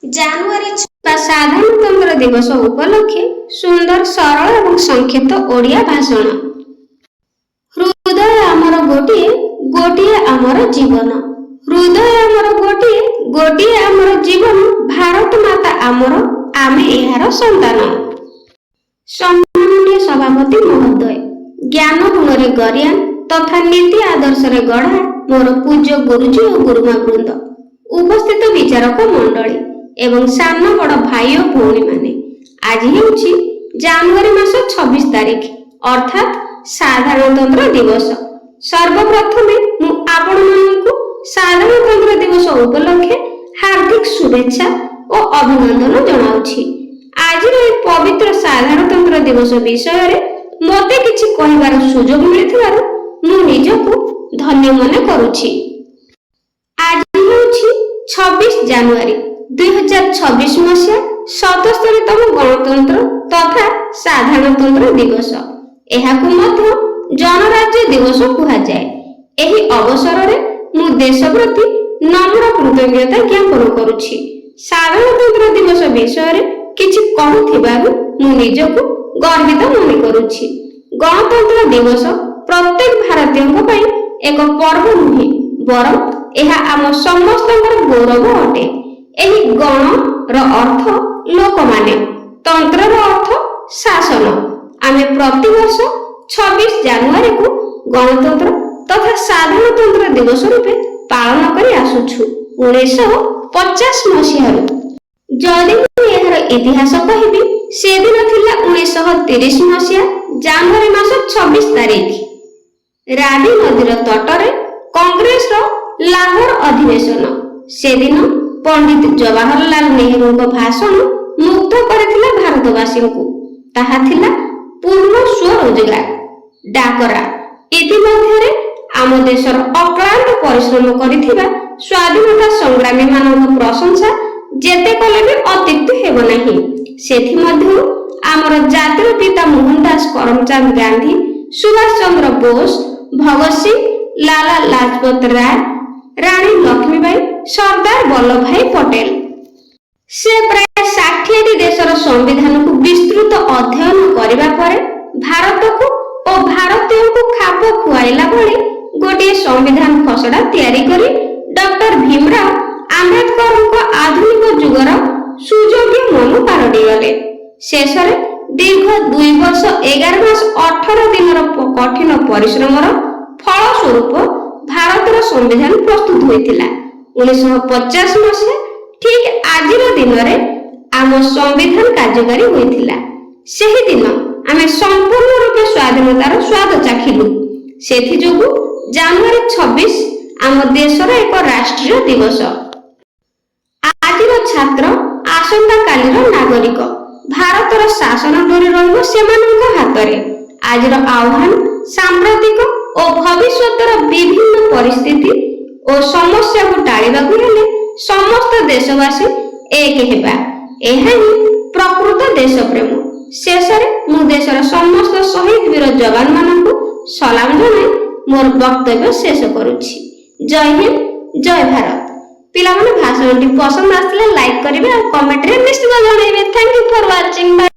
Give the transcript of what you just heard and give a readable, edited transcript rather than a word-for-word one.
ଜାନୁଆରୀ 6 ସାଧାରଣତନ୍ତ୍ର ଦିବସ ଉପଲକ୍ଷେ ସୁନ୍ଦର ସରଳ ଏବଂ ସଂକ୍ଷିପ୍ତ ଓଡ଼ିଆ ଭାଷଣ। ହୃଦୟ ଆମର ଗୋଟିଏ, ଗୋଟିଏ ଆମର ଜୀବନ। ହୃଦୟ ଆମର ଗୋଟିଏ, ଗୋଟିଏ ଆମର ଜୀବନ। ଭାରତ ମାତା ଆମର, ଆମେ ଏହାର ସନ୍ତାନ। ସମ୍ମାନନୀୟ ସଭାପତି ମହୋଦୟ, ଜ୍ଞାନ ଗୁଣରେ ଗରିଆନ ତଥା ନୀତି ଆଦର୍ଶରେ ଗଢ଼ା ମୋର ପୂଜ୍ୟ ଗୁରୁଜୀ ଓ ଗୁରୁମା ବୃନ୍ଦ, ଉପସ୍ଥିତ ବିଚାରକ ମଣ୍ଡଳୀ ଏବଂ ସାନ ବଡ଼ ଭାଇ ଓ ଭଉଣୀମାନେ, ଆଜି ହେଉଛି ଜାନୁଆରୀ ମାସ 26 ତାରିଖ ଅର୍ଥାତ୍ ସାଧାରଣତନ୍ତ୍ର ଦିବସ। ସର୍ବପ୍ରଥମେ ମୁଁ ଆପଣମାନଙ୍କୁ ସାଧାରଣତନ୍ତ୍ର ଦିବସ ଉପଲକ୍ଷେ ହାର୍ଦ୍ଦିକ ଶୁଭେଚ୍ଛା ଓ ଅଭିନନ୍ଦନ ଜଣାଉଛି। ଆଜିର ଏହି ପବିତ୍ର ସାଧାରଣତନ୍ତ୍ର ଦିବସ ବିଷୟରେ ମୋତେ କିଛି କହିବାର ସୁଯୋଗ ମିଳିଥିବାରୁ ମୁଁ ନିଜକୁ ଧନ୍ୟ ମନେ କରୁଛି। ଆଜି ହେଉଛି 26 ଜାନୁଆରୀ 2026 ମସିହା 77ତମ ଗଣତନ୍ତ୍ର ତଥା ସାଧାରଣତନ୍ତ୍ର ଦିବସ। ଏହାକୁ ମଧ୍ୟ ଗଣରାଜ୍ୟ ଦିବସ କୁହାଯାଏ। ଏହି ଅବସରରେ ମୁଁ ଦେଶ ପ୍ରତି ନମ୍ର କୃତଜ୍ଞତା ଜ୍ଞାପନ କରୁଛି। ସାଧାରଣତନ୍ତ୍ର ଦିବସ ବିଷୟରେ କିଛି କହୁଥିବାରୁ ମୁଁ ନିଜକୁ ଗର୍ବିତ ମନେ କରୁଛି। ଗଣତନ୍ତ୍ର ଦିବସ ପ୍ରତ୍ୟେକ ଭାରତୀୟଙ୍କ ପାଇଁ ଏକ ପର୍ବ ନୁହେଁ, ବରଂ ଏହା ଆମ ସମସ୍ତଙ୍କର ଗୌରବ ଅଟେ। ଏହି ଗଣର ଅର୍ଥ ଲୋକମାନେ, ତନ୍ତ୍ରର ଅର୍ଥ ଶାସନ। ଆମେ ପ୍ରତିବର୍ଷ 26 ଜାନୁଆରୀକୁ ଗଣତନ୍ତ୍ର ତଥା ସାଧାରଣତନ୍ତ୍ର ଦିବସ ରୂପେ ପାଳନ କରି ଆସୁଛୁ 1950 ମସିହାରୁ। ଯଦି ମୁଁ ଏହାର ଇତିହାସ କହିବି, ସେଦିନ ଥିଲା 1930 ମସିହା ଜାନୁଆରୀ ମାସ 26 ତାରିଖ। ରାବି ନଦୀର ତଟରେ କଂଗ୍ରେସର ଲାହୋର ଅଧିବେଶନ। ସେଦିନ ପଣ୍ଡିତ ଜବାହରଲାଲ ନେହେରୁଙ୍କ ଭାଷଣ ମୁଗ୍ଧ କରିଥିଲା ଭାରତବାସୀଙ୍କୁ। ତାହା ଥିଲା ପୂର୍ଣ୍ଣ ସ୍ୱରୋଜଗାର ଡାକରା। ଇତିମଧ୍ୟରେ ଆମ ଦେଶର ଅକ୍ଳାନ୍ତ ପରିଶ୍ରମ କରିଥିବା ସ୍ୱାଧୀନତା ସଂଗ୍ରାମୀମାନଙ୍କ ପ୍ରଶଂସା ଯେତେ କଲେ ବି ଅତ୍ୟୁକ୍ତି ହେବ ନାହିଁ। ସେଥିମଧ୍ୟରୁ ଆମର ଜାତିର ପିତା ମୋହନ ଦାସ କରମଚାନ୍ଦ ଗାନ୍ଧୀ, ସୁଭାଷ ଚନ୍ଦ୍ର ବୋଷ, ଭଗତ ସିଂ, ଲାଲା ଲାଜପତ ରାୟ, ରାଣୀ ଲକ୍ଷ୍ମୀବାଇ, ସର୍ଦ୍ଦାର ବଲ୍ଲଭଭାଇ ପଟେଲ। ସେ ପ୍ରାୟ 60ଟି ଦେଶର ସମ୍ବିଧାନକୁ ବିସ୍ତୃତ ଅଧ୍ୟୟନ କରିବା ପରେ ଭାରତକୁ ଓ ଭାରତୀୟଙ୍କୁ ଖାପ ଖୁଆଇଲା ଭଳି ଗୋଟିଏ ସମ୍ବିଧାନ ଖସଡ଼ା ତିଆରି କରି ଡକ୍ଟର ଭୀମରାଓ ଆମ୍ବେଦକରଙ୍କ ଆଧୁନିକ ଯୁଗର ସୁଯୋଗ୍ୟ ମନୁ ପାଲଟିଗଲେ। ଶେଷରେ ଦୀର୍ଘ 2 ବର୍ଷ 11 ମାସ 18 ଦିନର କଠିନ ପରିଶ୍ରମର ଫଳ ସ୍ୱରୂପ ଭାରତର ସମ୍ବିଧାନ ପ୍ରସ୍ତୁତ ହୋଇଥିଲା। 1950 ମସିହା ଠିକ୍ ଆଜିର ଦିନରେ ଆମ ସମ୍ବିଧାନ କାର୍ଯ୍ୟକାରୀ ହୋଇଥିଲା। ସେହିଦିନ ଆମେ ସମ୍ପୂର୍ଣ୍ଣ ରୂପେ ସ୍ୱାଧୀନତାର ସ୍ୱାଦ ଚାଖିଲୁ। ସେଥିଯୋଗୁଁ ଜାନୁଆରୀ 26 ଆମ ଦେଶର ଏକ ରାଷ୍ଟ୍ରୀୟ ଦିବସ। ଆଜିର ଛାତ୍ର ଆସନ୍ତାକାଲିର ନାଗରିକ। ଭାରତର ଶାସନ ଡୋରି ରହିବ ସେମାନଙ୍କ ହାତରେ। ଆଜିର ଆହ୍ୱାନ, ସାମ୍ପ୍ରତିକ ଓ ଭବିଷ୍ୟତର ବିଭିନ୍ନ ପରିସ୍ଥିତି ଓ ସମସ୍ୟାକୁ ଟାଳିବାକୁ ହେଲେ ସମସ୍ତ ଦେଶବାସୀ ଏକ ହେବା। ଏହା ହିଁ ପ୍ରକୃତ ଦେଶପ୍ରେମ। ଶେଷରେ ମୁଁ ଦେଶର ସମସ୍ତ ଶହୀଦ ବୀର ଯବାନମାନଙ୍କୁ ସଲାମ ଜଣାଇ ମୋର ବକ୍ତବ୍ୟ ଶେଷ କରୁଛି। ଜୟ ହିନ୍ଦ, ଜୟ ଭାରତ। ପିଲାମାନେ ଭାଷଣଟି ପସନ୍ଦ ଆସିଲେ ଲାଇକ୍ କରିବେ ଆଉ କମେଣ୍ଟରେ ନିଶ୍ଚିତ ଜଣାଇବେ। Thank you for watching.